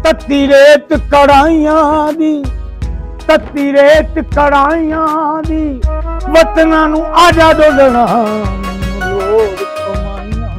तत्ती रेत कड़ाइयां दी, तत्ती रेत कड़ाइयां दी, वतना नू आजा डोलना लोड़ कमाइयां।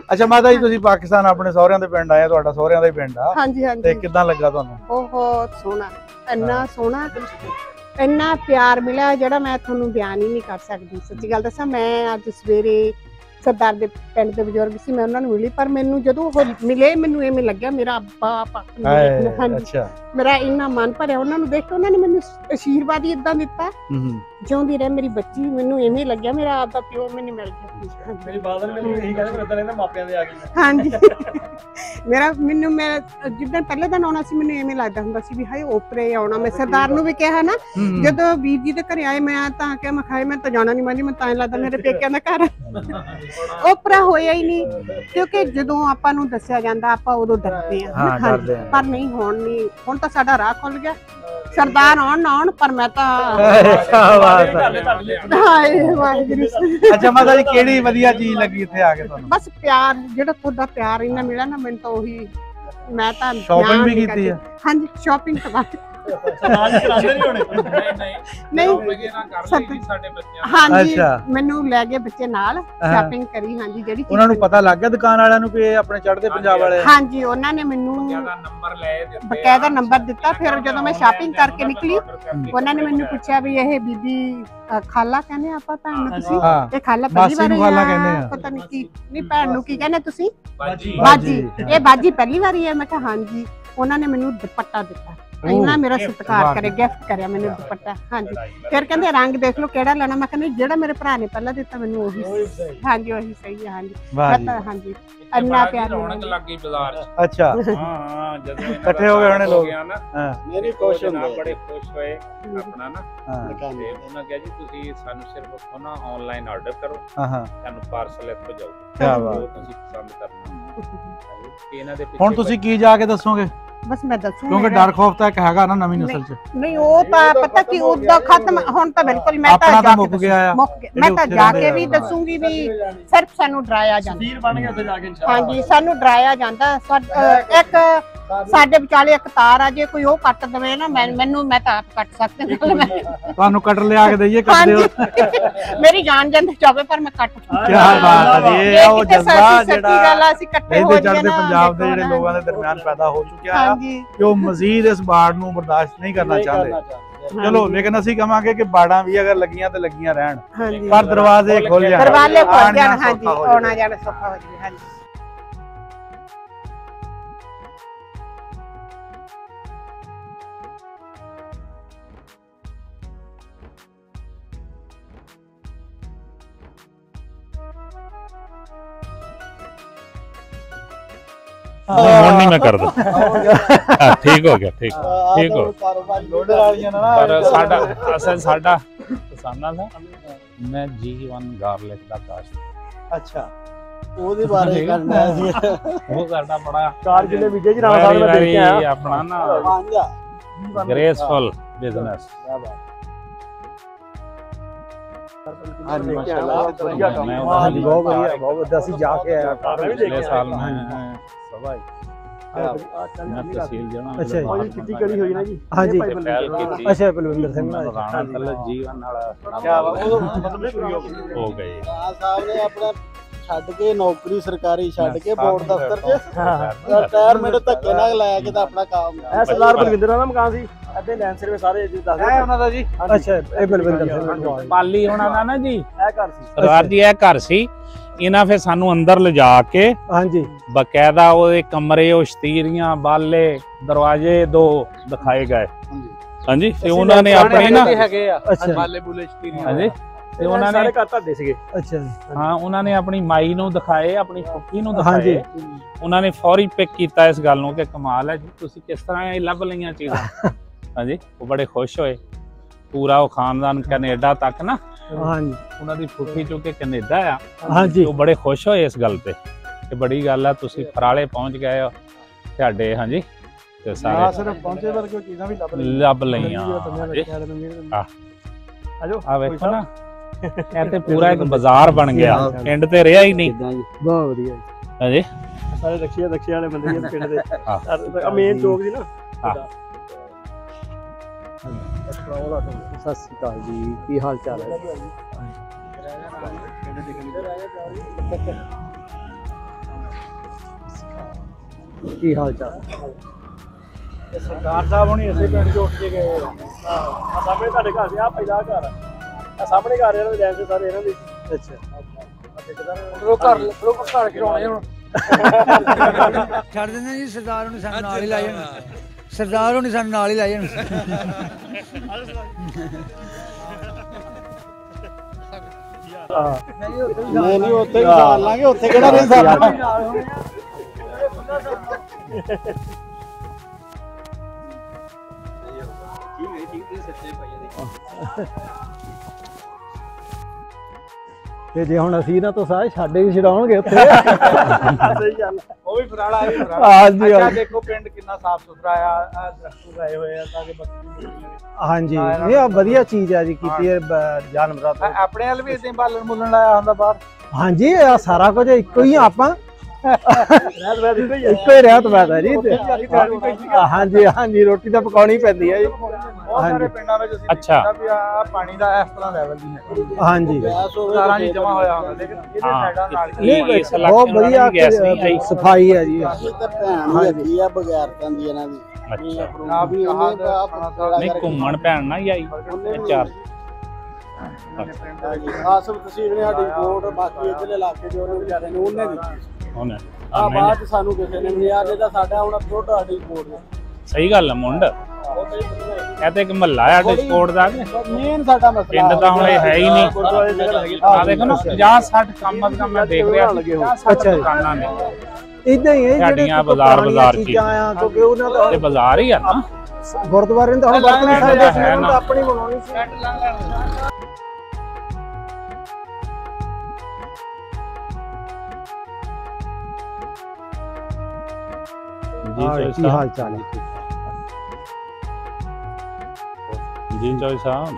अच्छा माता जी, तुसी पाकिस्तान अपने सहुरियां दे पिंड आए, तुहाडा सहुरियां दा ही पिंड आ। हाँ जी हाँ ते जी, किदां लगा तुहानू? बहुत सोहना, इन्ना सोहना, इन्ना प्यार मिला जेड़ा मैं तुहानू बयान ही नहीं कर सकदी। सच्ची गल दसां, मैं अज सवेरे सरदार दे पिंड दे बजुर्ग सी, मैं उन्हां नू मिली, पर मैनू जदों ओह मिले मैनू इवें लग्या मेरा अब्बा हाँ जी, अच्छा मेरा इन्ना मन भरिया उन्हां नू देख के। उन्हां ने मैनू आशीर्वाद ही इदां दित्ता, जिउंदी रहे मेरी बच्ची। मैनू इवें लग्या मेरा आपदा प्यो मैनू मिल गया। मेरी बादल मैनू यही कहंदे फिरदा रहिंदा मापियां दे आ गई। हाँ जी मेरा मैनू मैं जिद्दन पहले दिन आउणा सी, मैनू इवें लगदा हुंदा सी भी हाय ओपरे आउणा। मैं सरदार नू भी कहा ना, जदों वीर जी दे घरे आए, मैं तां कि मैं खाए मैं तां जाना नहीं, मैं तां लगदा मेरे पेकिਆਂ ਦਾ घर ओपरा होया ही नहीं, क्योंकि जदों आपां नू दस्सिया जांदा आपां उदों डरदे आ। हाँ जी, पर नहीं हुण नहीं, हुण तां साडा राह खुल गया। सरदार आउण ना आउण, पर मैं तां अच्छा माता जी, केड़ी वधिया चीज लगी इत्थे आके तुहानू? बस प्यार, जेड़ा तुहाडा प्यार इन्ना मिला ना, मैनूं तां ओही, मैं तां शॉपिंग भी कीती है? हाँ जी, शॉपिंग तो बात नाल ही करांदे नहीं होणे। नहीं हाँ जी, अच्छा। मैनू ले गए बच्चे नाल, शॉपिंग करी। हाँ जी, जेड़ी उन्हां नू पता लग गया दुकान वालियां नू कि अपने चढ़दे पंजाब वाले? हाँ जी, उन्हां ने मैनू बकायदा नंबर दिता। फिर जदों मैं शॉपिंग करके निकली, उन्हां ने मैनू पूछा भी यह बीबी खाला कहने आपां भैन नू तुसीं? ते खाला पहली बार पता नहीं की नहीं, भैन नू की कहने तुसीं? बाजी। ये बाजी पहली बार है? मैं कहा हाँ जी। उन्हां ने मैनू दुपट्टा दिता, इन्ना मेरा सत्कार करे, गिफ्ट करया मैनू दुपट्टा। हाँ जी, फिर कहंदे रंग देख लो केड़ा लेना। मैं कहंदी जेड़ा मेरे भरा ने पहला दिता मैनू ओही। हाँ जी, ओही सही है। हाँ जी, हाँ जी, अन्ना प्यार रौनक लग गई बाजार च। अच्छा हां जदों इकट्ठे हो गए होने लोग? हां, मेरी खुश होंदे, बड़े खुश होए अपना ना। ते उन्हां कहा जी तुसीं सानू सिर्फ उथों ना ऑनलाइन आर्डर करो, हां सानू पार्सल इत्थों जाऊ। क्या बात, तुसीं पसंद करना। इन्हां दे हुण तुसीं की जाके दसोगे? बस मैं दसूं, क्योंकि डर खौफ तो एक हैगा ना नवीं नस्ल च। नहीं वो तो पता कि उदा खत्म हुण तो बिल्कुल। मैं अपना तो मुक गया है, मैं तो जाके भी दसूंगी भी सिर्फ सानू डराया जांदा। तीर बन गया उत्थे जाके इंशाअल्लाह। हाँ जी, सानू डराया जांदा। एक साडे विचाले एक तार आ, जे कोई ओ कट दवे ना, मैनू मैं तां आप कट सकदी हां। तुहानू कटर ले आके दईए, कट दिओ। मेरी जान जांदी जावे पर मैं कट। क्या बात है, ये ओ जज्बा जेड़ा गल ਅਸੀਂ ਇਕੱਠੇ ਹੋ चढ़दे पंजाब दे जेड़े लोगां दे दरमियान पैदा हो चुकिया है, कि ਉਹ ਮਜ਼ੀਦ ਇਸ ਬਾੜ ਨੂੰ ਬਰਦਾਸ਼ਤ ਨਹੀਂ ਕਰਨਾ ਚਾਹੁੰਦੇ। चलो लेकिन ਅਸੀਂ ਕਹਾਂਗੇ ਕਿ ਬਾੜਾਂ ਵੀ ਅਗਰ ਲੱਗੀਆਂ ਤੇ ਲੱਗੀਆਂ ਰਹਿਣ, ਪਰ ਦਰਵਾਜ਼ੇ ਖੁੱਲ ਜਾਣ, ਦਰਵਾਜ਼ੇ ਖੁੱਲ ਜਾਣ। ਹਾਂਜੀ, ਆਉਣਾ ਜਾਣਾ ਸੌਖਾ ਹੋ ਜਾਵੇ। ਹਾਂਜੀ नहीं मैं कर दूं। ठीक हो गया, ठीक हो। पर साडा असल साडा किसाना था, मैं G1 गार्लिक दा काश्त। अच्छा, ਉਹਦੇ ਬਾਰੇ ਕਰਨਾ ਸੀ। वो साडा बड़ा कारगिल विजय जी राणा साहब ने देख के आया अपना ना ग्रेसफुल बिजनेस। हाँ जी माशाल्लाह, बहुत बढ़िया, बहुत बढ़िया। ਅਸੀਂ ਜਾ ਕੇ ਆਇਆ पिछले साल में सवाई मैं तहसील जाना। अच्छा जी, कितनी करी हुई ना जी? हाँ जी, पहल की थी। अच्छा बलविंदर सिंह राणा कल G1 वाला क्या बात, मतलब शुरू हो गई। ਰਾਣਾ ਸਾਹਿਬ ਨੇ ਆਪਣਾ ਛੱਡ ਕੇ ਨੌਕਰੀ ਸਰਕਾਰੀ ਛੱਡ ਕੇ ਬੋਰਡ ਦਫ਼ਤਰ 'ਚ ਰਿਟਾਇਰਮੈਂਟ ਧੱਕੇ ਨਾਲ ਲੈ ਕੇ ਤਾਂ ਆਪਣਾ ਕੰਮ ਇਹ ਸਰਦਾਰ ਬਲਵਿੰਦਰ ਦਾ ਮਕਾਨ ਸੀ। ਅੱਧੇ ਲੈਂਡ ਸਰਵੇ ਸਾਰੇ ਜੀ ਦੱਸ ਹੈ ਉਹਨਾਂ ਦਾ ਜੀ। ਅੱਛਾ, ਇਹ ਬਲਵਿੰਦਰ ਸਿੰਘ ਪਾਲੀ ਹੋਣਾ ਦਾ ਨਾ ਜੀ, ਇਹ ਘਰ ਸੀ ਸਰਦਾਰ ਜੀ, ਇਹ ਘਰ ਸੀ। ਇਹਨਾਂ ਫਿਰ ਸਾਨੂੰ ਅੰਦਰ ਲਿਜਾ ਕੇ ਹਾਂਜੀ ਬਕਾਇਦਾ ਉਹਦੇ ਕਮਰੇ, ਉਹ ਸ਼ਤੀਰੀਆਂ, ਬਾਲੇ, ਦਰਵਾਜ਼ੇ ਦੋ ਦਿਖਾਏ ਗਏ। ਹਾਂਜੀ, ਤੇ ਉਹਨਾਂ ਨੇ ਆਪਣੇ ਨਾ ਅੱਛਾ ਬਾਲੇ ਬੁਲੇ ਸ਼ਤੀਰੀਆਂ। ਹਾਂਜੀ, ਤੇ ਉਹਨਾਂ ਨੇ ਸਾਰੇ ਘਰ ਤੁਹਾਡੇ ਸੀਗੇ। ਅੱਛਾ ਹਾਂ ਉਹਨਾਂ ਨੇ ਆਪਣੀ ਮਾਈ ਨੂੰ ਦਿਖਾਏ, ਆਪਣੀ ਫੁੱਫੀ ਨੂੰ ਦਿਖਾਏ, ਉਹਨਾਂ ਨੇ ਫੌਰੀ ਪਿਕ ਕੀਤਾ ਇਸ ਗੱਲ ਨੂੰ ਕਿ ਕਮਾਲ ਹੈ ਜੀ, ਤੁਸੀਂ ਕਿਸ ਤਰ੍ਹਾਂ ਇਹ ਲੱਭ ਲਈਆਂ ਚੀਜ਼ਾਂ। ਹਾਂਜੀ ਉਹ ਬੜੇ ਖੁਸ਼ ਹੋਏ, ਪੂਰਾ ਉਹ ਖਾਨਦਾਨ ਕੈਨੇਡਾ ਤੱਕ ਨਾ, ਹਾਂਜੀ ਉਹਨਾਂ ਦੀ ਫੁੱਫੀ ਚੋਂ ਕਿ ਕੈਨੇਡਾ ਆ, ਹਾਂਜੀ ਉਹ ਬੜੇ ਖੁਸ਼ ਹੋਏ ਇਸ ਗੱਲ ਤੇ ਕਿ ਬੜੀ ਗੱਲ ਆ ਤੁਸੀਂ ਫਰਾਲੇ ਪਹੁੰਚ ਗਏ ਹੋ ਤੁਹਾਡੇ। ਹਾਂਜੀ ਤੇ ਸਾਰੇ ਸਿਰਫ ਪਹੁੰਚੇ ਵਰਗੇ ਚੀਜ਼ਾਂ ਵੀ ਲੱਭ ਲਈਆਂ। ਆਜੋ ਆ ਵੇਖੋ ਨਾ, ਇਹ ਤੇ ਪੂਰਾ ਇੱਕ ਬਾਜ਼ਾਰ ਬਣ ਗਿਆ, ਪਿੰਡ ਤੇ ਰਿਹਾ ਹੀ ਨਹੀਂ। ਬਹੁਤ ਵਧੀਆ ਹਾਂਜੀ ਸਾਰੇ ਰਕਸ਼ੇ ਵਾਲੇ ਬੰਦੇ ਜੀ ਪਿੰਡ ਦੇ, ਆ ਮੇਨ ਚੌਕ ਦੀ ਨਾ। ਸਤਿ ਸ਼੍ਰੀ ਅਕਾਲ ਜੀ, ਕੀ ਹਾਲ ਚਾਲ ਹੈ? ਕੀ ਹਾਲ ਚਾਲ? ਸਰਦਾਰ ਸਾਹਿਬ ਹੁਣੀ ਇਸੇ ਪਿੰਡ ਚੋਂ ਉੱਠ ਕੇ ਗਏ ਆ। ਆ ਸਾਹਮਣੇ ਤੁਹਾਡੇ ਘਰ ਦੇ, ਆ ਪਹਿਲਾ ਘਰ ਆ ਸਾਹਮਣੇ ਘਰ ਇਹਨਾਂ ਦੇ ਲੈਂਦੇ ਸਾਰੇ ਇਹਨਾਂ ਦੇ। ਅੱਛਾ ਘਰ ਕਰਾਉਣੇ ਹੁਣ ਛੱਡ ਦਿੰਦੇ ਜੀ, ਸਰਦਾਰ ਹੁਣੀ ਸਾਨੂੰ ਨਾਲ ਹੀ ਲੈ ਜਾਣ, ਸਰਦਾਰ ਹੁਣੀ ਸਾਨੂੰ ਨਾਲ ਹੀ ਲੈ ਜਾਣ। ਨਹੀਂ ਉੱਥੇ ਹੀ ਸਾਰ ਲਾਂਗੇ, ਉੱਥੇ ਕਿਹੜਾ ਨਹੀਂ ਸਾਰਨਾ। ਤੇ ਜੇ ਹੁਣ ਅਸੀਂ ਨਾ ਤਾਂ ਸਾਰੇ ਸਾਡੇ ਵੀ ਛਡਾਉਣਗੇ ਉੱਥੇ। ਸਹੀ ਗੱਲ, ਉਹ ਵੀ ਫਰਾਲਾ ਹੈ ਫਰਾਲਾ। ਹਾਂਜੀ ਅੱਛਾ ਦੇਖੋ ਪਿੰਡ ਕਿੰਨਾ ਸਾਫ ਸੁਥਰਾ ਆ, ਦਰਖਤ ਲਾਏ ਹੋਏ ਆ ਤਾਂ ਕਿ ਬੱਤੀ। ਹਾਂਜੀ ਇਹ ਆ ਵਧੀਆ ਚੀਜ਼ ਆ ਜੀ ਕੀਤੀ ਹੈ ਜਾਨਵਰਾਂ ਤੋਂ। ਆਪਣੇ ਵੱਲ ਵੀ ਇਦਾਂ ਬਾਲਣ ਬੁਲਣ ਲਾਇਆ ਹੁੰਦਾ ਬਾਹਰ। ਹਾਂਜੀ ਆ ਸਾਰਾ ਕੁਝ ਇੱਕੋ ਹੀ ਆਪਾਂ ਇੱਕੋ ਹੀ ਰਹਿਤ ਬੈਠਾ ਜੀ। ਹਾਂਜੀ ਹਾਂਜੀ ਰੋਟੀ ਤਾਂ ਪਕਾਉਣੀ ਪੈਂਦੀ ਹੈ ਜੀ। ਬਹੁਤ ਸਾਰੇ ਪਿੰਡਾਂ ਵਿੱਚ ਅਸੀਂ ਅੱਛਾ ਦੇਖਿਆ ਵੀ ਆ ਪਾਣੀ ਦਾ ਇਸ ਤਰ੍ਹਾਂ ਲੈਵਲ ਨਹੀਂ ਹੈ। ਹਾਂਜੀ ਸਾਰਾ ਜੀ ਜਮਾ ਹੋਇਆ ਹੁੰਦਾ, ਲੇਕਿਨ ਇਹਦੇ ਸਾਈਡਾਂ ਨਾਲ ਬਹੁਤ ਵਧੀਆ ਸਫਾਈ ਹੈ ਜੀ। ਭੈਣ ਹੈਗੀ ਆ ਬਗੈਰਤਾਂ ਦੀ ਇਹਨਾਂ ਦੀ। ਅੱਛਾ ਵੀ ਨਹੀਂ ਘੁੰਮਣ ਭੈਣ ਨਾ ਹੀ ਆਈ ਚਾਰ ਆਸਮ ਤਸੀਰ ਨੇ ਸਾਡੀ ਰਿਪੋਰਟ, ਬਾਕੀ ਇਧਰਲੇ ਇਲਾਕੇ ਦੇ ਉਹਨੇ ਵਿਚਾਰੇ ਨੇ ਉਹਨੇ ਦਿੱਤੀ। ਹੁਣ ਆ ਬਾਅਦ ਸਾਨੂੰ ਕਿਸੇ ਨੇ ਮਿਲਿਆ, ਜਿਹਦਾ ਸਾਡਾ ਹੁਣ ਥੋੜਾ ਸਾਡੀ ਰਿਪੋਰਟ। ਸਹੀ ਗੱਲ ਹੈ ਮੁੰਡ, ਇਹ ਤੇ ਇੱਕ ਮਹੱਲਾ ਆ ਡਿਸਕੋਰਟ ਦਾ। ਮੇਨ ਸਾਡਾ ਮਸਲਾ ਪਿੰਡ ਤਾਂ ਹੁਣ ਇਹ ਹੈ ਹੀ ਨਹੀਂ। ਆ ਦੇਖੋ ਨਾ 50-60 ਕੰਮ ਦਾ ਮੈਂ ਦੇਖ ਰਿਹਾ ਸੀ। ਅੱਛਾ ਦੁਕਾਨਾਂ ਨੇ ਇਦਾਂ ਹੀ ਹੈ ਜਿਹੜੀਆਂ ਬਾਜ਼ਾਰ ਚੀਜ਼ਾਂ ਆ, ਕਿਉਂਕਿ ਉਹਨਾਂ ਦਾ ਇਹ ਬਾਜ਼ਾਰ ਹੀ ਆ ਨਾ। ਗੁਰਦੁਆਰੇ ਨੂੰ ਤਾਂ ਹੁਣ ਵਰਤ ਨਹੀਂ ਸਕਦੇ, ਉਹਨਾਂ ਆਪਣੀ ਬਣਾਉਣੀ ਸੀ। ਕੀ ਹਾਲ ਚਾਲ ਹੈ ਜੀ ਚੋਈ ਸਾਹਿਬ?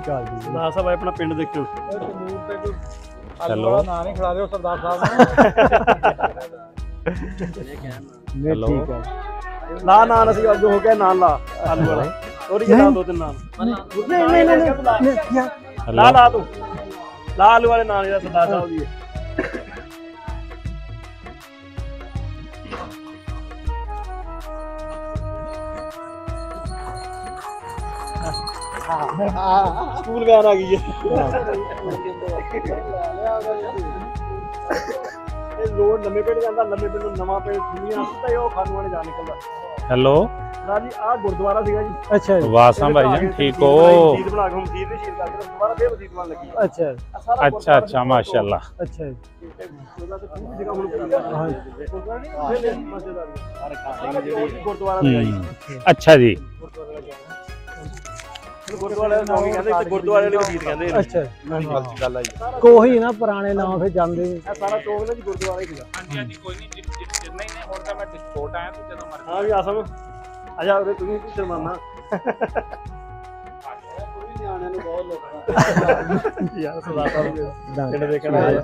ਸਰਦਾਰ ਸਾਹਿਬ ਆਪਣਾ ਪਿੰਡ ਦੇਖਿਓ। ਚਲੋ ਨਾਂ ਨਹੀਂ ਖਿਲਾ ਦਿਓ ਸਰਦਾਰ ਸਾਹਿਬ ਹੈਲੋ ਠੀਕ ਹੈ। ਨਾ ਨਾਂ ਅਸੀਂ ਅੱਗੇ ਹੋ ਗਿਆ ਨਾਂ ਲਾ ਆਲੂ ਵਾਲਾ ਥੋੜੀ ਜਿਹੀ ਦੋ ਤਿੰਨ ਨਾਂ। ਨਹੀਂ ਲਾ ਤੂੰ ਲਾ ਆਲੂ ਵਾਲੇ ਨਾਂ ਜਿਹੜਾ ਸਰਦਾਰ ਸਾਹਿਬ ਦੀ ਹੈ। ਸਕੂਲ ਵੈਨ ਆ ਗਈ ਹੈ। ਇਹ ਰੋਡ ਲੰਮੇ ਪਿੰਡ ਜਾਂਦਾ, ਲੰਮੇ ਪਿੰਡ ਨੂੰ ਨਵਾਂ ਪਿੰਡ ਦੁਨੀਆ ਹਸਤਾ ਉਹ ਖਾਨੂ ਵਾਲੇ ਜਾ ਨਿਕਲਦਾ। ਹੈਲੋ ਜੀ ਆ ਗੁਰਦੁਆਰਾ ਸੀਗਾ ਜੀ। ਅੱਛਾ ਜੀ ਵਾਸਾਂ ਭਾਈ ਜਾਨ ਠੀਕ ਹੋ? ਮਸਜਿਦ ਬਣਾ ਕੇ ਮਸਜਿਦ ਦੀ ਸ਼ੀਰ ਕਰਕੇ ਦੁਬਾਰਾ ਫੇਰ ਮਸਜਿਦ ਬਣ ਲੱਗੀ। ਅੱਛਾ ਅੱਛਾ ਮਾਸ਼ਾਅੱਲਾ। ਅੱਛਾ ਜੀ ਗੁਰਦੁਆਰਾ ਸੀਗਾ ਜੀ। ਅੱਛਾ ਜੀ ਗੁਰਦੁਆਰੇ ਦਾ ਨਾਮ ਕਹਿੰਦੇ, ਗੁਰਦੁਆਰੇ ਵਾਲੀ ਮਸਜਿਦ ਕਹਿੰਦੇ। ਅੱਛਾ ਗਲਤ ਗੱਲ ਆ ਜੀ। ਕੋਹੀ ਨਾ ਪੁਰਾਣੇ ਨਾਮ ਫਿਰ ਜਾਂਦੇ। ਇਹ ਸਾਰਾ ਚੌਕ ਨਾ ਜੀ ਗੁਰਦੁਆਰਾ ਹੀ ਸੀਗਾ। ਹਾਂਜੀ ਹਾਂਜੀ ਕੋਈ ਨਹੀਂ ਜਿੰਨਾ ਹੀ ਨੇ ਹੁਣ ਤਾਂ ਮੈਂ ਡਿਸਪੋਰਟ ਆਇਆ ਤੇ ਜਦੋਂ ਮਰਜ਼ੀ। ਹਾਂ ਵੀ ਆਸਮ ਆ ਜਾ ਉਰੇ, ਤੂੰ ਵੀ ਸ਼ਰਮਾਨਾ ਨਿਆਣਿਆਂ ਨੂੰ ਬਹੁਤ ਲੋਕਾਂ ਯਾਰ ਸਰਦਾਰ ਸਾਹਿਬ ਕਿਹੜੇ ਦੇਖਣ ਆਏ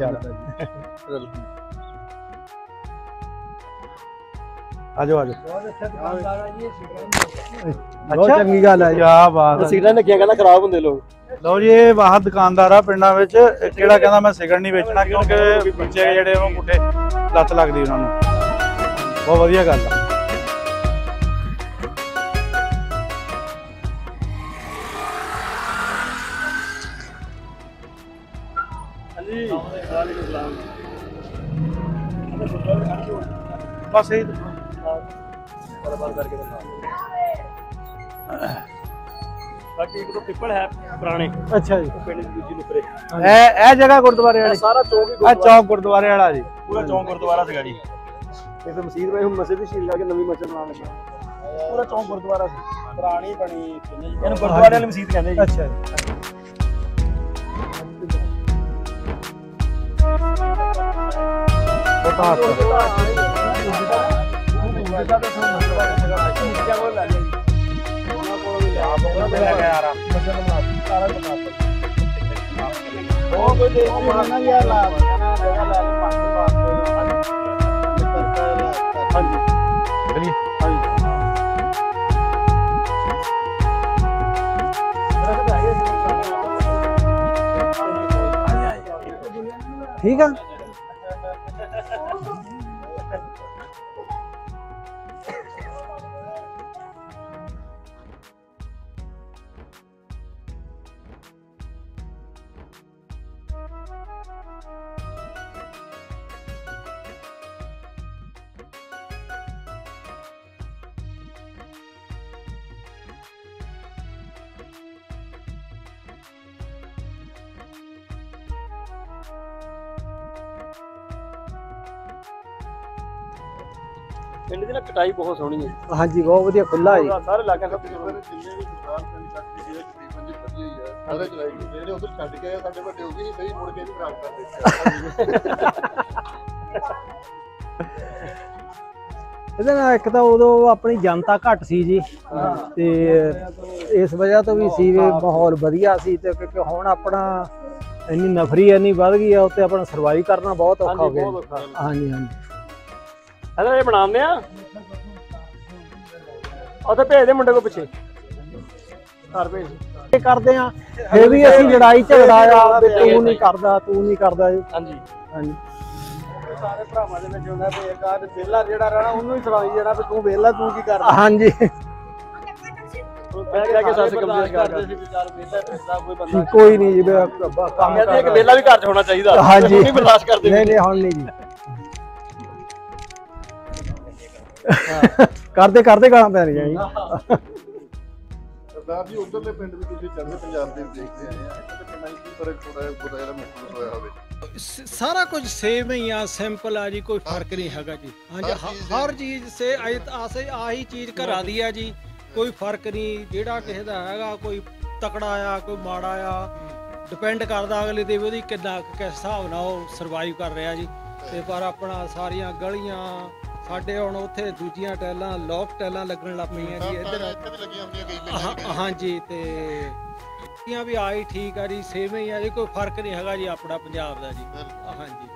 ਆਜੋ ਆਜੋ। ਬਹੁਤ ਚੰਗੀ ਗੱਲ ਹੈ। ਕੀ ਬਾਤ ਹੈ। ਸੀਟਾਂ ਨੇ ਕੀ ਕਹਿੰਦਾ ਖਰਾਬ ਹੁੰਦੇ ਲੋਕ। ਲਓ ਜੀ ਇਹ ਵਾਹਦ ਦੁਕਾਨਦਾਰ ਆ ਪਿੰਡਾਂ ਵਿੱਚ, ਕਿਹੜਾ ਕਹਿੰਦਾ ਮੈਂ ਸਿਗਰਟ ਨਹੀਂ ਵੇਚਣਾ, ਕਿਉਂਕਿ ਪਿੱਛੇ ਜਿਹੜੇ ਉਹ ਮੁੰਡੇ ਲੱਤ ਲੱਗਦੀ ਉਹਨਾਂ ਨੂੰ। ਬਹੁਤ ਵਧੀਆ ਗੱਲ ਆ। ਹਾਂਜੀ ਵਾਲੇਕੁਮ ਸਲਾਮ। ਬਸ ਇਹ ਬਰਬਾਦ ਕਰਕੇ ਦਿਖਾ। ਬਾਕੀ ਇੱਕ ਤੋਂ ਪਿੱਪਲ ਹੈ ਪੁਰਾਣੇ। ਅੱਛਾ ਜੀ, ਪਿੰਡ ਦੀ ਦੂਜੀ ਨੁਕਰੇ ਇਹ ਜਗ੍ਹਾ ਗੁਰਦੁਆਰੇ ਵਾਲੀ ਸਾਰਾ ਚੌਕ ਹੀ ਆ, ਚੌਕ ਗੁਰਦੁਆਰੇ ਵਾਲਾ ਜੀ, ਪੂਰਾ ਚੌਕ ਗੁਰਦੁਆਰਾ ਸੀਗਾ ਜੀ। ਇਹ ਫਿਰ ਮਸਜਿਦ ਵਿੱਚ ਹੁਣ ਮਸਜਿਦ ਦੀ ਸ਼ੀਲ ਲਾ ਕੇ ਨਵੀਂ ਮਸਜਿਦ ਬਣਾਉਣ ਲੱਗੇ। ਪੂਰਾ ਚੌਕ ਗੁਰਦੁਆਰਾ ਸੀ, ਪੁਰਾਣੀ ਬਣੀ ਇਹਨੂੰ ਗੁਰਦੁਆਰੇ ਵਾਲੀ ਮਸਜਿਦ ਕਹਿੰਦੇ ਜੀ। ਅੱਛਾ ਜੀ। ठीक है। ਪਿੰਡ ਦੀ ਨਾ ਕਟਾਈ ਬਹੁਤ ਸੋਹਣੀ ਹੈ। ਹਾਂਜੀ, ਬਹੁਤ ਵਧੀਆ ਖੁੱਲਾ ਹੈ ਸਾਰੇ ਇਲਾਕੇ ਸਭ ਜਿੰਨੇ ਵੀ ਸਰਦਾਰ ਪਿੰਡ ਤੱਕ ਦੀ ਜਿਹੜੇ ਤਕਰੀਬਨ ਜੀ ਫੱਜੀ ਹੋਈ ਹੈ ਸਾਰੇ ਚਲਾਈ ਗਏ। ਜਿਹੜੇ ਉਧਰ ਛੱਡ ਕੇ ਆਏ ਸਾਡੇ ਵੱਡੇ ਹੋ ਗਏ ਨਹੀਂ ਸਹੀ, ਮੁੜ ਕੇ ਵੀ ਖਰਾਬ ਕਰ ਦਿੱਤੇ। ਇਹਦੇ ਨਾਲ ਇੱਕ ਤਾਂ ਉਦੋਂ ਆਪਣੀ ਜਨਤਾ ਘੱਟ ਸੀ ਜੀ, ਤੇ ਇਸ ਵਜ੍ਹਾ ਤੋਂ ਵੀ ਸੀ ਮਾਹੌਲ ਵਧੀਆ ਸੀ, ਤੇ ਕਿਉਂਕਿ ਹੁਣ ਆਪਣਾ ਇੰਨੀ ਨਫਰੀ ਇੰਨੀ ਵੱਧ ਗਈ ਆ, ਉੱਤੇ ਆਪਣਾ ਸਰਵਾਈਵ ਕਰਨਾ ਬਹੁਤ ਔਖਾ ਹੋ ਗਿਆ। ਹਾਂਜੀ ਹਾਂਜੀ, ਇਹਦਾ ਇਹ ਬਣਾਉਂਦੇ ਆ ਉੱਥੇ ਭੇਜ ਦੇ ਮੁੰਡੇ ਕੋ ਪਿੱਛੇ ਘਰ ਭੇਜ ਇਹ ਕਰਦੇ ਆ। ਫਿਰ ਵੀ ਅਸੀਂ ਲੜਾਈ ਝਗੜਾ ਆ, ਤੂੰ ਨਹੀਂ ਕਰਦਾ ਤੂੰ ਨਹੀਂ ਕਰਦਾ ਜੀ। ਹਾਂਜੀ ਹਾਂਜੀ, ਸਾਰੇ ਭਰਾਵਾਂ ਦੇ ਵਿੱਚ ਹੁੰਦਾ ਵੀ ਇੱਕ ਆਦ ਵਿਹਲਾ ਜਿਹੜਾ ਰਹਿਣਾ ਉਹਨੂੰ ਹੀ ਸੁਣਾਈ ਜਾਣਾ ਵੀ ਤੂੰ ਵਿਹਲਾ ਤੂੰ ਕੀ ਕਰਦਾ। ਹਾਂਜੀ, ਕਹਿ ਕੇ ਸੱਸ ਕੰਪਲੇਂਟ ਕਰਦੇ ਸੀ ਵਿਚਾਰ ਵਿਹਲਾ ਫਿਰਦਾ ਕੋਈ ਬੰਦਾ ਕੋਈ ਨਹੀਂ ਜੀ, ਕੰਮ ਕਹਿੰਦੇ ਇੱਕ ਵਿਹਲਾ ਵੀ ਘਰ 'ਚ ਹੋਣਾ ਚਾਹੀਦਾ। ਹਾਂਜੀ, ਨਹੀਂ ਬਰਦਾਸ਼ਤ ਕਰਦੇ। ਨਹੀਂ ਹੁਣ ਨਹੀਂ ਜੀ, ਕਰਦੇ ਕਰਦੇ ਗਾਲਾਂ ਪੈ ਰਹੀਆਂ ਜੀ। ਸਰਦਾਰ ਜੀ ਉਧਰਲੇ ਪਿੰਡ ਵੀ ਤੁਸੀਂ ਚੜ੍ਹਦੇ ਪੰਜਾਬ ਦੇ ਦੇਖਦੇ ਆਏ ਆ, ਇੱਥੇ ਪਿੰਡਾਂ 'ਚ ਕੀ ਫਰਕ ਥੋੜਾ ਜਿਹਾ ਮਹਿਸੂਸ ਹੋਇਆ ਹੋਵੇ? सारा कुछ सेम ही आ, सिंपल है जी, कोई फर्क नहीं हैगा जी। हाँ जी, हर चीज़ से आसे आही चीज़ घरा दी है जी, कोई फर्क नहीं। जेड़ा किसी दा हैगा कोई तकड़ा आ कोई माड़ा आ, डिपेंड करदा अगले दे ओदी किस हिसाब नाल ओह सर्वाइव कर रहा जी। ते पर अपना सारियां गलियां साडे हुण उत्थे दूजियां टैलां लॉक टैलां लगन लग पईयां जी इधर। हाँ जी, ते भी आई ठीक है जी, सेम ही है जी, कोई फर्क नहीं हैगा जी अपना पंजाब दा जी। हाँ जी,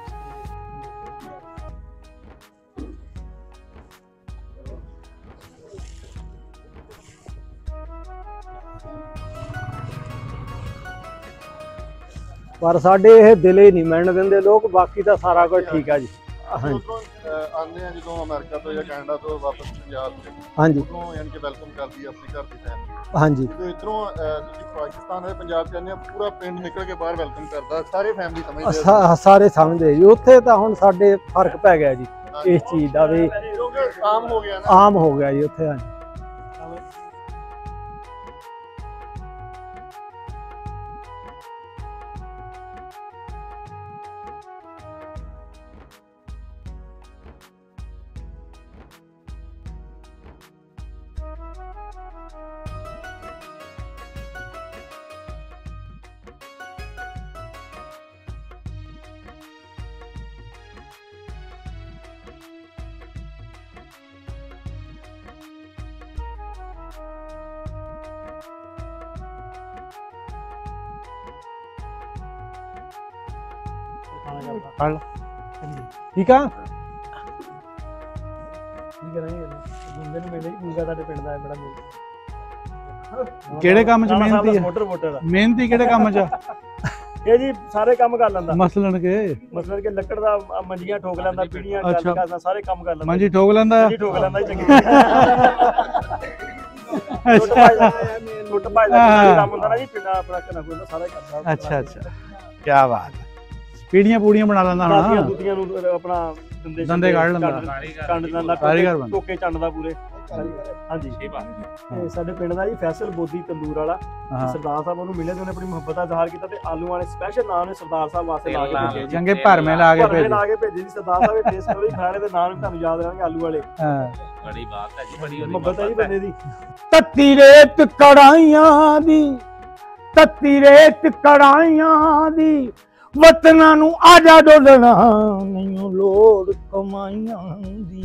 पर साडे ਇਹ ਦਿਲ ਹੀ ਨਹੀਂ ਮੰਨ ਦਿੰਦੇ ਲੋਕ, ਬਾਕੀ ਤਾਂ ਸਾਰਾ ਕੁਝ ਠੀਕ ਆ ਜੀ। ਆਉਂਦੇ ਆ ਜਦੋਂ ਅਮਰੀਕਾ ਤੋਂ ਜਾਂ ਕੈਨੇਡਾ ਤੋਂ ਵਾਪਸ ਪੰਜਾਬ 'ਚ, ਹਾਂਜੀ, ਉਦੋਂ ਯਾਨੀ ਕਿ ਵੈਲਕਮ ਕਰਦੀ ਆਪਣੀ ਘਰ ਦੀ ਫੈਮਿਲੀ। ਹਾਂਜੀ, ਜਦੋਂ ਇੱਧਰੋਂ ਤੁਸੀਂ ਪਾਕਿਸਤਾਨ ਦੇ ਪੰਜਾਬ 'ਚ ਆਉਂਦੇ ਆ, ਪੂਰਾ ਪਿੰਡ ਨਿਕਲ ਕੇ ਬਾਹਰ ਵੈਲਕਮ ਕਰਦਾ, ਸਾਰੇ ਫੈਮਿਲੀ ਸਮਝਦੇ ਆ। ਸਾਰੇ ਸਮਝਦੇ ਜੀ। ਉੱਥੇ ਤਾਂ ਹੁਣ ਸਾਡੇ ਫਰਕ ਪੈ ਗਿਆ ਜੀ ਇਸ ਚੀਜ਼ ਦਾ, ਵੀ ਕਿਉਂਕਿ ਆਮ ਹੋ ਗਿਆ ਨਾ, ਆਮ ਹੋ ਗਿਆ ਜੀ ਉੱਥੇ। ਹਾਂਜੀ, ਠੀਕ ਆ। ਬੰਦੇ ਨੂੰ ਮਿਲੇ ਮੁੰਡਾ ਤੁਹਾਡੇ ਪਿੰਡ ਦਾ ਬੜਾ ਮਿਲ। ਕਿਹੜੇ ਕੰਮ 'ਚ ਮਿਹਨਤੀ ਹੈ? ਮੋਟਰ ਮੋਟਰ ਮਿਹਨਤੀ ਕਿਹੜੇ ਕੰਮ 'ਚ? ਇਹ ਜੀ ਸਾਰੇ ਕੰਮ ਕਰ ਲੈਂਦਾ। ਮਸਲਨ ਕੇ ਮਸਲਨ ਕੇ ਲੱਕੜ ਦਾ ਮੰਜੀਆਂ ਠੋਕ ਲੈਂਦਾ, ਪੀੜੀਆਂ ਕਰਦਾ, ਸਾਰੇ ਕੰਮ ਕਰ ਲੈਂਦਾ। ਮੰਜੀ ਠੋਕ ਲੈਂਦਾ? ਮੰਜੀ ਠੋਕ ਲੈਂਦਾ ਜੀ, ਚੰਗੀ ਲੁੱਟ ਭਾਈ ਦਾ ਕੰਮ ਹੁੰਦਾ ਨਾ ਜੀ, ਪਿੰਡਾਂ ਆਪਣਾ ਕਰਨਾ ਕੋਈ ਸਾਰਾ ਕਰਦਾ। ਅੱਛਾ ਅੱਛਾ, ਕੀ ਬਾਤ ਹੈ। ਪੀੜੀਆਂ ਪੂੜੀਆਂ ਬਣਾ ਲੈਂਦਾ ਹੋਣਾ, ਦੂਤੀਆਂ ਨੂੰ ਆਪਣਾ ਦੰਦੇ ਕੱਢ ਲੈਂਦਾ, ਕੰਡ ਲੈਂਦਾ, ਕਾਰੀਗਰ ਬੰਦਾ, ਟੋਕੇ ਚੰਡਦਾ ਪੂਰੇ। ਹਾਂਜੀ ਸਾਡੇ ਪਿੰਡ ਦਾ ਜੀ ਫੈਸਲ ਬੋਦੀ ਤੰਦੂਰ ਵਾਲਾ ਸਰਦਾਰ ਸਾਹਿਬ ਉਹਨੂੰ ਮਿਲੇ ਤੇ ਉਹਨੇ ਆਪਣੀ ਮੁਹੱਬਤ ਦਾ ਜ਼ਾਹਰ ਕੀਤਾ ਤੇ ਆਲੂ ਵਾਲੇ ਸਪੈਸ਼ਲ ਨਾਮ ਨੇ ਸਰਦਾਰ ਸਾਹਿਬ ਵਾਸਤੇ ਲਾ ਕੇ ਭੇਜੇ ਚੰਗੇ ਭਰਵੇਂ ਲਾ ਕੇ ਭੇਜੇ ਜੀ ਸਰਦਾਰ ਸਾਹਿਬ ਟੇਸਟ ਕਰੋ ਜੀ ਖਾਣੇ ਦੇ ਨਾਮ ਤੁਹਾਨੂੰ ਯਾਦ ਰਹਿਣਗੇ ਆਲੂ ਵਾਲੇ। ਬੜੀ ਬਾਤ ਹੈ ਜੀ, ਬੜੀ ਮੁਹੱਬਤ ਹੈ ਜੀ ਬੰਦੇ ਦੀ। ਤੱਤੀ ਰੇਤ ਕੜਾਈਆਂ ਦੀ, ਤੱਤੀ ਰੇਤ ਕੜਾਈਆਂ ਦੀ, ਵਤਨਾਂ ਨੂੰ ਆਜਾ ਡੋਲਣਾ ਨਹੀਂ ਲੋੜ ਕਮਾਈਆਂ ਦੀ।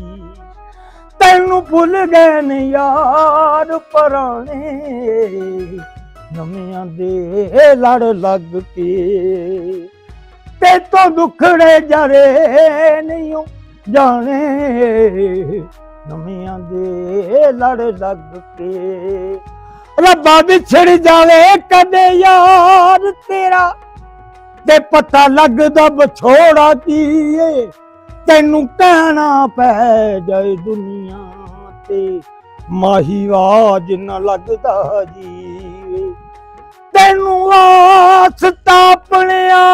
ਤੈਨੂੰ ਭੁੱਲ ਗਏ ਨੇ ਯਾਰ ਪੁਰਾਣੇ, ਨਵਿਆਂ ਦੇ ਲੜ ਲੱਗ ਕੇ। ਤੇ ਤੋਂ ਦੁਖੜੇ ਜਰੇ ਨਹੀਂ ਜਾਣੇ, ਨਵਿਆਂ ਦੇ ਲੜ ਲੱਗ ਕੇ। ਰੱਬਾ ਵਿਛੜ ਜਾਵੇ ਕਦੇ ਯਾਰ ਤੇਰਾ, ਤੇ ਪਤਾ ਲੱਗਦਾ ਵਿਛੋੜਾ ਕੀ ਏ। ਤੈਨੂੰ ਕਹਿਣਾ ਪੈ ਜਾਏ ਦੁਨੀਆ ਤੇ, ਮਾਹੀਵਾਜ ਨਾ ਲੱਗਦਾ ਜੀ। ਤੈਨੂੰ ਆਸ ਤਾਪਣਿਆ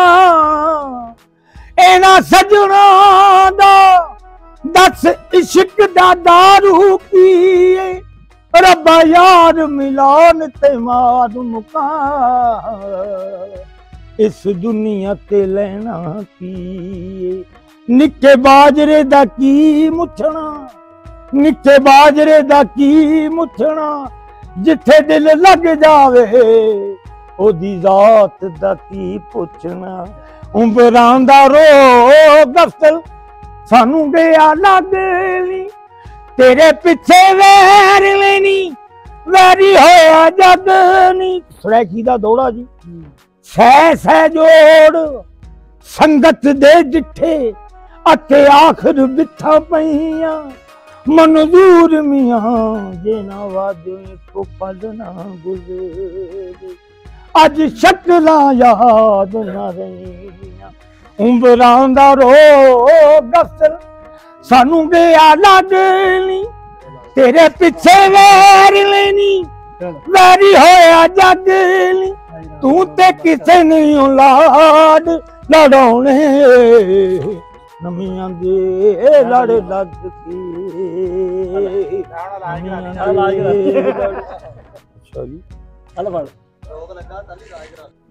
ਇਹਨਾਂ ਸਜਣਾ ਦਾ, ਦੱਸ ਇਸ਼ਕ ਦਾ ਦਾਰੂ ਕੀ ਏ। ਰੱਬਾ ਯਾਰ ਮਿਲਾਨ ਤੇ ਮਾਰ ਮੁਕਾ, ਇਸ ਦੁਨੀਆ ਤੇ ਲੈਣਾ ਕੀ। ਨਿੱਕੇ ਬਾਜਰੇ ਦਾ ਕੀ ਮੁੱਛਣਾ, ਨਿੱਕੇ ਬਾਜਰੇ ਦਾ ਕੀ ਮੁੱਛਣਾ। ਜਿੱਥੇ ਦਿਲ ਲੱਗ ਜਾਵੇ ਉਹਦੀ ਜ਼ਾਤ ਦਾ ਕੀ ਪੁੱਛਣਾ। ਉਮਰਾਂ ਦਾ ਰੋਗ ਅਫਸਲ ਸਾਨੂੰ ਗਿਆ ਲੱਗ ਨੀ, ਤੇਰੇ ਪਿੱਛੇ ਵੈਰ ਲੈਣੀ, ਵੈਰੀ ਹੋਇਆ ਜਗ ਨੀ। ਸੁਰੈਖੀ ਦਾ ਦੋੜਾ ਜੀ। ਸਹਿ ਸਹਿ ਜੋੜ ਸੰਗਤ ਦੇ ਜਿੱਠੇ, ਅਤੇ ਆਖਰ ਬਿੱਥਾਂ ਪਈਆਂ। ਮਨਜ਼ੂਰ ਮੀਆਂ ਜੇ ਨਾ ਵਾਦੇ ਕੋ ਪਲ ਨਾ ਗੁਜ਼ਰੇ, ਅੱਜ ਸ਼ਕਲਾਂ ਯਾਦ ਨਾ ਰਹੀਆਂ। ਉਮਰਾਂ ਦਾ ਰੋਗ ਅਫਸਰ ਸਾਨੂੰ ਗਿਆ ਲੱਗ ਨੀ, ਤੇਰੇ ਪਿੱਛੇ ਵੈਰ ਲੈਣੀ, ਵੈਰੀ ਹੋਇਆ ਜਗ ਨੀ। ਤੂੰ ਤੇ ਕਿਸੇ ਨਹੀਂ ਔਲਾਦ ਲੜਾਉਣੇ, ਨਵਿਆਂ ਦੇ ਲੜ ਲੱਗ ਕੇ।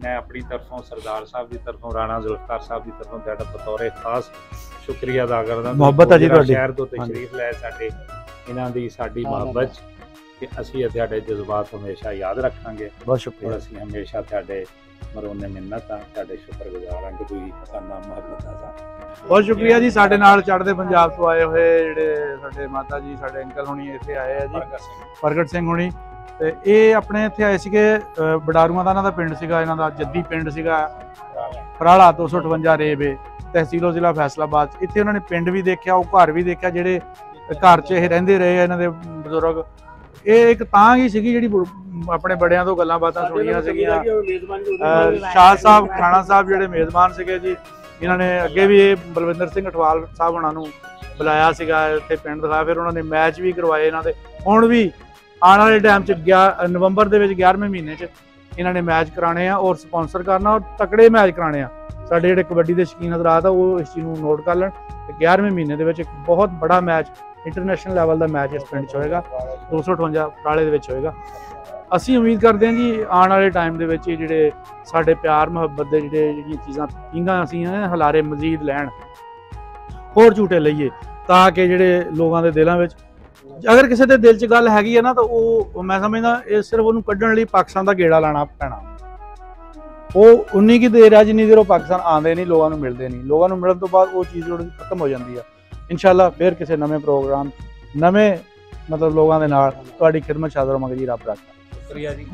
ਮੈਂ ਆਪਣੀ ਤਰਫੋਂ ਸਰਦਾਰ ਸਾਹਿਬ ਦੀ ਤਰਫੋਂ, ਰਾਣਾ ਜ਼ੁਲਫਕਾਰ ਸਾਹਿਬ ਦੀ ਤਰਫੋਂ ਤੁਹਾਡਾ ਬਤੌਰੇ ਖਾਸ ਸ਼ੁਕਰੀਆ ਅਦਾ ਕਰਦਾ। ਮੁਹੱਬਤ ਹੈ ਜੀ ਤੁਹਾਡੀ, ਸ਼ਹਿਰ ਤੋਂ ਤਸ਼ਰੀਫ ਲੈ ਸਾਡੇ, ਇਹਨਾਂ ਦੀ ਸਾਡੀ ਮੁਹੱਬਤ ਕਿ ਅਸੀਂ ਤੁਹਾਡੇ ਜਜ਼ਬਾਤ ਹਮੇਸ਼ਾ ਯਾਦ ਰੱਖਾਂਗੇ। ਬਹੁਤ ਸ਼ੁਕਰੀਆ। ਅਸੀਂ ਹਮੇਸ਼ਾ ਤੁਹਾਡੇ ਮਰੋਨੇ ਮਿੰਨਤ ਆ, ਤੁਹਾਡੇ ਸ਼ੁਕਰਗੁਜ਼ਾਰ ਹਾਂ ਕਿ ਤੁਸੀਂ ਸਾਡਾ ਮੁਹੱਬਤ ਦਾ। ਬਹੁਤ ਸ਼ੁਕਰੀਆ ਜੀ। ਸਾਡੇ ਨਾਲ ਚੜ੍ਹਦੇ ਪੰਜਾਬ ਤੋਂ ਆਏ ਹੋਏ ਜਿਹੜੇ ਸਾਡੇ ਮਾਤਾ ਜੀ, ਸਾਡੇ ਅੰਕਲ ਹੁਣੀ ਇੱਥੇ ਆਏ ਆ ਜੀ, ਪ੍ਰਗਟ ਸਿੰਘ ਹੁਣੀ। ਤੇ ਇਹ ਆਪਣੇ ਇੱਥੇ ਆਏ ਸੀਗੇ ਬਡਾਰੂਆਂ ਦਾ ਇਹਨਾਂ ਦਾ ਪਿੰਡ ਸੀਗਾ, ਇਹਨਾਂ ਦਾ ਜੱਦੀ ਪਿੰਡ ਸੀਗਾ ਫਰਾਲਾ 258 ਰੇਵੇ, ਤਹਿਸੀਲ ਜ਼ਿਲ੍ਹਾ ਫੈਸਲਾਬਾਦ। ਇੱਥੇ ਉਹਨਾਂ ਨੇ ਪਿੰਡ ਵੀ ਦੇਖਿਆ, ਉਹ ਘਰ ਵੀ ਦੇਖਿਆ ਜਿਹੜੇ ਘਰ 'ਚ ਇਹ ਰਹਿੰਦੇ ਰਹੇ ਇਹਨਾਂ ਦੇ ਬਜ਼ੁਰਗ। ਇਹ ਇੱਕ ਤਾਂ ਹੀ ਸੀਗੀ ਜਿਹੜੀ ਆਪਣੇ ਬੜਿਆਂ ਤੋਂ ਗੱਲਾਂ ਬਾਤਾਂ ਸੁਣੀਆਂ ਸੀਗੀਆਂ। ਸ਼ਾਹ ਸਾਹਿਬ ਖਾਣਾ ਸਾਹਿਬ ਜਿਹੜੇ ਮੇਜ਼ਬਾਨ ਸੀਗੇ ਜੀ, ਇਹਨਾਂ ਨੇ ਅੱਗੇ ਵੀ ਇਹ ਬਲਵਿੰਦਰ ਸਿੰਘ ਅਠਵਾਲ ਸਾਹਿਬ ਉਹਨਾਂ ਨੂੰ ਬੁਲਾਇਆ ਸੀਗਾ ਇੱਥੇ ਪਿੰਡ ਦਿਖਾਇਆ। ਫਿਰ ਉਹਨਾਂ ਨੇ ਮੈਚ ਵੀ ਕਰਵਾਏ ਇਹਨਾਂ ਦੇ। ਹੁਣ ਵੀ ਆਉਣ ਵਾਲੇ ਟਾਈਮ 'ਚ ਨਵੰਬਰ ਦੇ ਵਿੱਚ 11ਵੇਂ ਮਹੀਨੇ 'ਚ ਇਹਨਾਂ ਨੇ ਮੈਚ ਕਰਾਣੇ ਆ ਔਰ ਸਪਾਂਸਰ ਕਰਨਾ ਔਰ ਤਕੜੇ ਮੈਚ ਕਰਾਣੇ ਆ। ਸਾਡੇ ਜਿਹੜੇ ਕਬੱਡੀ ਦੇ ਸ਼ੌਕੀਨ ਹਜ਼ਰਾਤ ਆ ਉਹ ਇਸ ਚੀਜ਼ ਨੂੰ ਨੋਟ ਕਰ ਲੈਣ ਤੇ 11ਵੇਂ ਮਹੀਨੇ ਦੇ ਵਿੱਚ ਇੱਕ ਬਹੁਤ ਬੜਾ ਮੈਚ, ਇੰਟਰਨੈਸ਼ਨਲ ਲੈਵਲ ਦਾ ਮੈਚ ਇਸ ਪਿੰਡ 'ਚ ਹੋਏਗਾ, 258 ਫਰਾਲੇ ਦੇ ਵਿੱਚ ਹੋਏਗਾ। ਅਸੀਂ ਉਮੀਦ ਕਰਦੇ ਹਾਂ ਜੀ ਆਉਣ ਵਾਲੇ ਟਾਈਮ ਦੇ ਵਿੱਚ ਜਿਹੜੇ ਸਾਡੇ ਪਿਆਰ ਮੁਹੱਬਤ ਦੇ ਜਿਹੜੀਆਂ ਚੀਜ਼ਾਂ ਪੀਂਘਾਂ ਅਸੀਂ ਹਲਾਰੇ ਮਜ਼ੀਦ ਲੈਣ, ਹੋਰ ਝੂਟੇ ਲਈਏ, ਤਾਂ ਕਿ ਜਿਹੜੇ ਲੋਕਾਂ ਦੇ ਦਿਲਾਂ ਵਿੱਚ, ਅਗਰ ਕਿਸੇ ਦੇ ਦਿਲ 'ਚ ਗੱਲ ਹੈਗੀ ਹੈ ਨਾ ਤਾਂ ਉਹ ਮੈਂ ਸਮਝਦਾ ਇਹ ਸਿਰਫ ਉਹਨੂੰ ਕੱਢਣ ਲਈ ਪਾਕਿਸਤਾਨ ਦਾ ਗੇੜਾ ਲਾਣਾ ਪੈਣਾ। ਉਹ ਉਨੀ ਕੀ ਦੇਰ ਆ ਜਿੰਨੀ ਦੇਰ ਉਹ ਪਾਕਿਸਤਾਨ ਆਉਂਦੇ ਨਹੀਂ, ਲੋਕਾਂ ਨੂੰ ਮਿਲਦੇ ਨਹੀਂ। ਲੋਕਾਂ ਨੂੰ ਮਿਲਣ ਤੋਂ ਬਾਅਦ ਉਹ ਚੀਜ਼ ਜਿਹੜੀ ਖਤਮ ਹੋ ਜਾਂਦੀ ਆ। ਇਨਸ਼ਾਅੱਲਾ ਫਿਰ ਕਿਸੇ ਨਵੇਂ ਪ੍ਰੋਗਰਾਮ, ਨਵੇਂ ਮਤਲਬ ਲੋਕਾਂ ਦੇ ਨਾਲ ਤੁਹਾਡੀ ਖਿਦਮਤ ਹਾਜ਼ਰ ਹੋਵਾਂਗੇ ਜੀ। ਰੱਬ ਰੱਖਾ। ਸ਼ੁਕਰੀਆ ਜੀ।